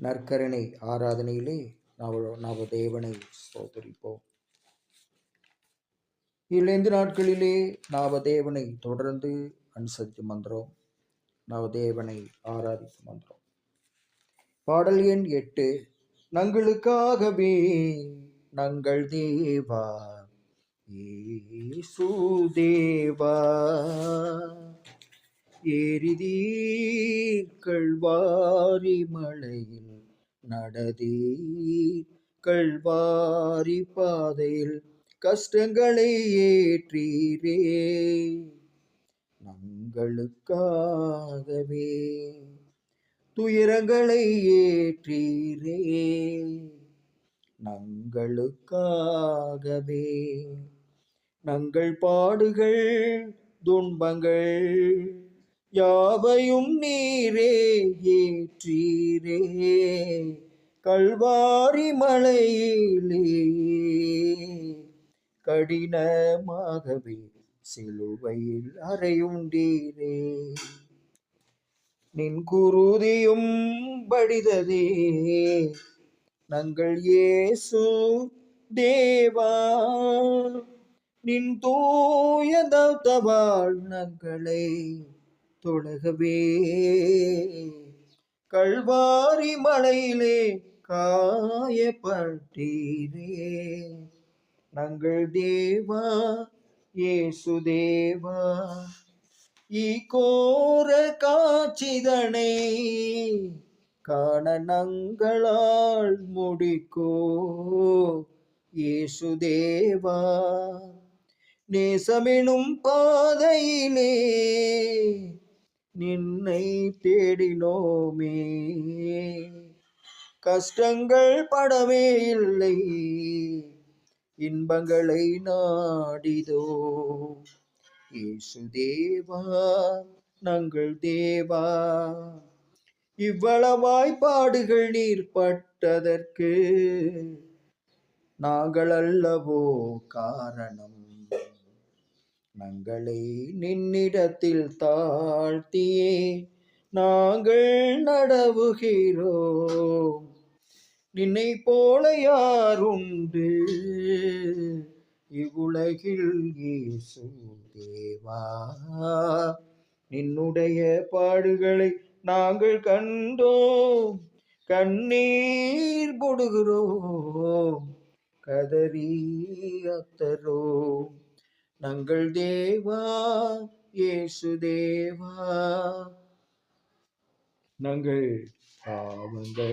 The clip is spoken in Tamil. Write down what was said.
நற்கருணை ஆராதனையிலே நவதேவனை ஸ்தோத்தரிப்போம். இந்த நாட்களிலே நவதேவனை தொடர்ந்து அனுசரித்து மந்திரம், நவதேவனை ஆராதித்து மந்திரம். பாடல் எண் 8. நங்களுக்காகவே நங்கள் தேவா இயேசு தேவா, ஏறிதீர் கல்வாரி மலையில் நடதீர் கல்வாரி பாதையில் கஷ்டங்களை ஏற்றீரே, நங்களுக்காகவே துயரங்களை ஏற்றீரே, நங்களுக்காகவே நங்கள் பாடுகள் துன்பங்கள் யாவையும் நீரே ஏற்றீரே, கல்வாரி மலையிலே கடினமாகவே சிலுவையில் அறையுண்டீரே, நின் குருதியும் படிததே நங்கள் இயேசு தேவா, நின் தூய தவத்தால் நங்களை தொழகவே, கல்வாரி மலையிலே காயப்பட்டீரே, நங்கள் தேவா இயேசு தேவா, கோர காட்சிதனை காண நங்களால் முடிக்கோ இயேசு தேவா, நேசமெனும் பாதையிலே நின்னை தேடினோமே, கஷ்டங்கள் படவே இல்லை இன்பங்களை நாடிதோ இயேசு தேவா நங்கள் தேவா, இவ்வளவாய் பாடுகள் நீர் பட்டதற்கு நாங்கள் அல்லவோ காரணம், நங்களை நின்னிடத்தில் தாழ்த்தியே நாங்கள் நடவுகிறோம், நின்னை போல யாருண்டு இவ்வுலகில் இயேசு தேவா, நின்னுடைய பாடுகளை நாங்கள் கண்டோம், கண்ணீர் போடுகிறோம், கதறி அத்தரோம், நங்கள் தேவா இயேசு தேவா, நங்கள் பாவங்கள்